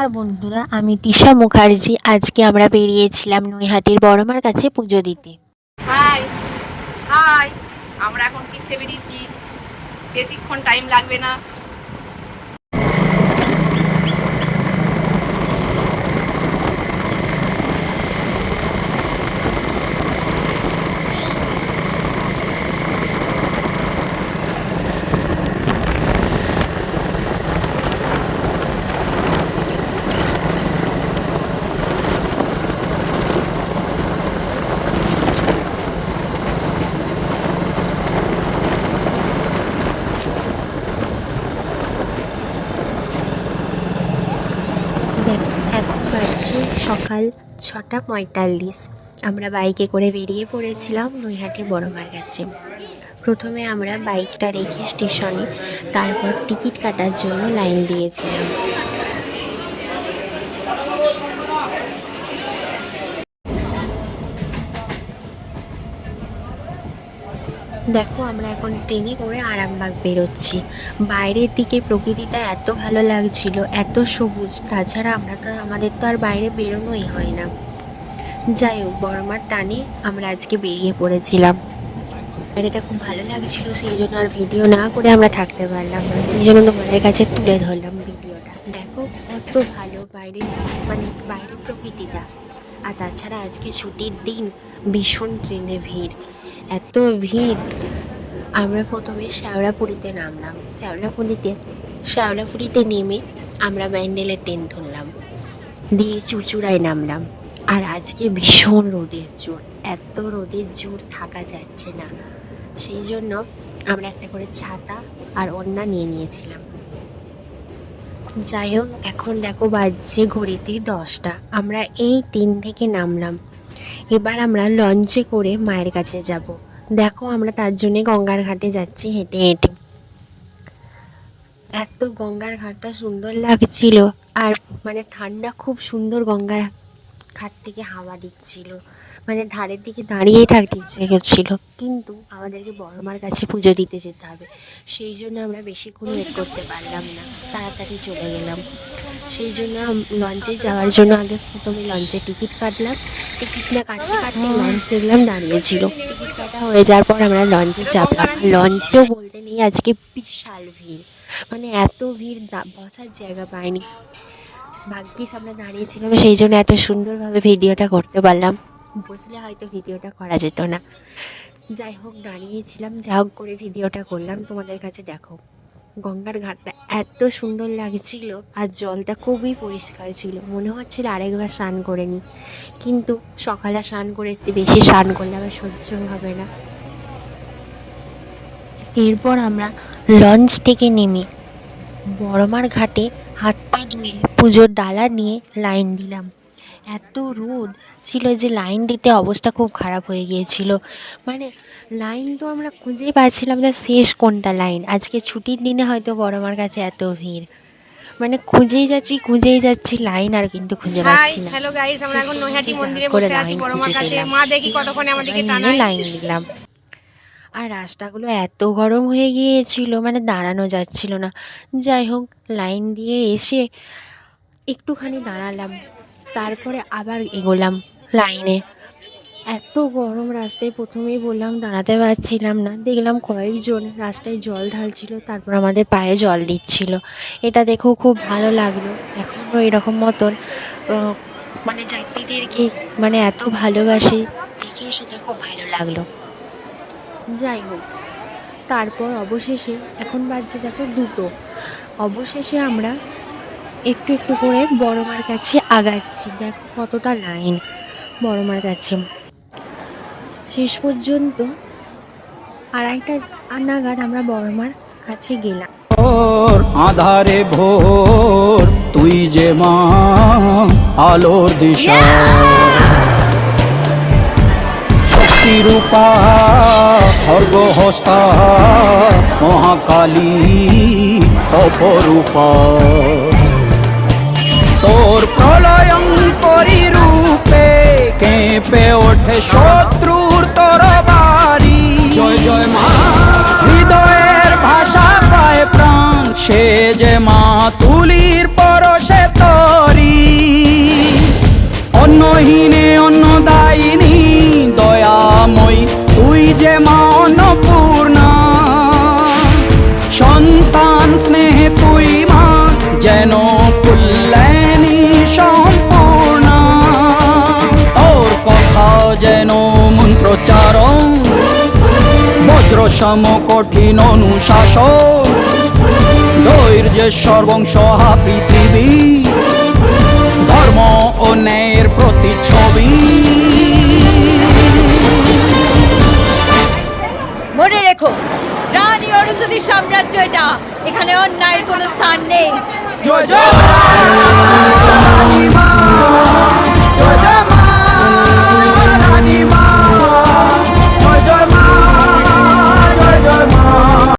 নমস্কার বন্ধুরা, আমি তিশা মুখার্জি। আজকে আমরা বেরিয়েছিলাম নৈহাটির বড়মার কাছে পুজো দিতে। হাই হাই আমরা এখন কিনতে বেরিয়েছি, বেশিক্ষণ টাইম লাগবে না। এখন বাজছে সকাল 6:45। আমরা বাইকে করে বেরিয়ে পড়েছিলাম নৈহাটির বড়মার কাছে। প্রথমে আমরা বাইকটা রেখে স্টেশনে, তারপর টিকিট কাটার জন্য লাইন দিয়েছিলাম। দেখো, আমরা এখন ট্রেনে করে আরামবাগ বেরোচ্ছি। বাইরের দিকে প্রকৃতিটা এত ভালো লাগছিল, এত সবুজ। তাছাড়া আমাদের তো আর বাইরে বেরোনোই হয় না। যাই হোক, বড়মার টানে আমরা আজকে বেরিয়ে পড়েছিলাম। বাইরেটা খুব ভালো লাগছিল, সেই জন্য আর ভিডিও না করে আমরা থাকতে পারলাম না। সেই জন্য তোমাদের কাছে তুলে ধরলাম ভিডিওটা। দেখো কত ভালো বাইরের প্রকৃতিটা। আর তাছাড়া আজকে ছুটির দিন, ভীষণ ট্রেনে ভিড়, এত ভিড়। আমরা প্রথমে শ্যাওড়াফুলিতে নামলাম। শ্যাওড়াফুলিতে নেমে আমরা ব্যান্ডেলের ট্রেন ধরলাম, দিয়ে চুঁচুড়ায় নামলাম। আর আজকে ভীষণ রোদের জোর, এত রোদের জোর থাকা যাচ্ছে না। সেই জন্য আমরা একটা করে ছাতা আর ওড়না নিয়ে নিয়েছিলাম। যাই হোক, এখন দেখো বাজছে ঘড়িতে 10টা। আমরা এই ট্রেন থেকে নামলাম। এবার আমরা লঞ্চে করে মায়ের কাছে যাব। দেখো, আমরা তার জন্যে গঙ্গার ঘাটে যাচ্ছি হেঁটে হেঁটে। এত গঙ্গার ঘাটটা সুন্দর লাগছিল, আর ঠান্ডা, খুব সুন্দর। গঙ্গার ঘাট থেকে হাওয়া দিচ্ছিল, ধারের দিকে দাঁড়িয়েই থাকতে ইচ্ছে করছিল। কিন্তু আমাদেরকে বড়মার কাছে পুজো দিতে যেতে হবে, সেই জন্য আমরা বেশিক্ষণ ওয়েট করতে পারলাম না, তাড়াতাড়ি চলে গেলাম। সেই জন্য লঞ্চে যাওয়ার জন্য আগে প্রথমে লঞ্চে টিকিট কাটলাম। টিকিট না কাটতে কাটতে লঞ্চ দেখলাম দাঁড়িয়েছিল। টিকিট কাটা হয়ে যাওয়ার পর আমরা লঞ্চে চাপলাম। লঞ্চেও বলতে নেই, আজকে বিশাল ভিড়, এত ভিড়, বসার জায়গা পাইনি। ভাগ্যিস আমরা দাঁড়িয়েছিলাম, সেই জন্য এত সুন্দরভাবে ভিডিওটা করতে পারলাম। বসলে হয়তো ভিডিওটা করা যেত না। যাই হোক, দাঁড়িয়েছিলাম, যা হোক করে ভিডিওটা করলাম তোমাদের কাছে। দেখো, গঙ্গার ঘাটটা এত সুন্দর লাগছিল, আর জলটা খুবই পরিষ্কার ছিল। মনে হচ্ছিল আরেকবার স্নান করে নিই, কিন্তু সকালে স্নান করে এসেছি, বেশি স্নান করলে আবার সহ্য হবে না। এরপর আমরা লঞ্চ থেকে নেমে বড়মার ঘাটে হাত পা ধুয়ে পুজোর ডালা নিয়ে লাইন দিলাম। এত রোদ ছিল যে লাইন দিতে অবস্থা খুব খারাপ হয়ে গিয়েছিল। লাইন তো আমরা খুঁজেই পাচ্ছিলাম না, শেষ কোনটা লাইন। আজকে ছুটির দিনে হয়তো বড়মার কাছে এত ভিড়, খুঁজেই যাচ্ছি লাইন, আর কিন্তু খুঁজে পাচ্ছি না। হ্যালো গাইস, আমরা এখন নৈহাটি মন্দিরে বসে আছি বড়মার কাছে। মা দেখি কতক্ষণে আমাদেরকে টানায়। লাইন দিলাম, আর রাস্তাগুলো এত গরম হয়ে গিয়েছিল, দাঁড়ানো যাচ্ছিল না। যাই হোক, লাইন দিয়ে এসে একটুখানি দাঁড়ালাম, তারপরে আবার এগোলাম লাইনে। এত গরম রাস্তায়, প্রথমেই বললাম দাঁড়াতে পারছিলাম না। দেখলাম কয়েকজন রাস্তায় জল ঢালছিল, তারপর আমাদের পায়ে জল দিচ্ছিল। এটা দেখেও খুব ভালো লাগলো। এখনও এরকম মতন যাত্রীদেরকে এত ভালোবাসে, দেখেও সেটা খুব ভালো লাগলো। যাই হোক, তারপর অবশেষে এখন বাজছে দেখো 2টো। অবশেষে আমরা একটু একটু করে বড়মার কাছে আগাচ্ছি। দেখো কতটা লাইন বড়মার কাছে। শেষ পর্যন্ত 2:30 নাগাদ আমরা বড়মার কাছে গেলাম। আধারে ভোর তুই যে মা, আলোর দিশা, শক্তিরূপা, স্বর্গহস্তা, মহাকালী, অপরূপা। তোর প্রলয়ঙ্করী রূপে কেঁপে ওঠে শত্রুর তরবারি। জয় জয় মা, হৃদয়ের ভাষা পায় প্রাণ, সে যে মা তুলির পরশে তরি। অন্নহীনে অন্নদায়িনী দয়াময়ী তুই যে মা অন্নপূর্ণা সন্তান স্নেহে তুই মা যেন কল্যাণী সম্পূর্ণা তোর কথা যেন মন্ত্রোচ্চারণ বজ্র সম কঠিন অনুশাসন ধৈর্যেশ্বর বংশহা পৃথিবী ধর্ম ও ন্যায়ের প্রতিচ্ছবি মনে রেখো রানী অরুন্ধতির সাম্রাজ্য এটা, এখানে অন্যায়ের কোনো স্থান নেই। জয় জয় মা, জয় জয় মা।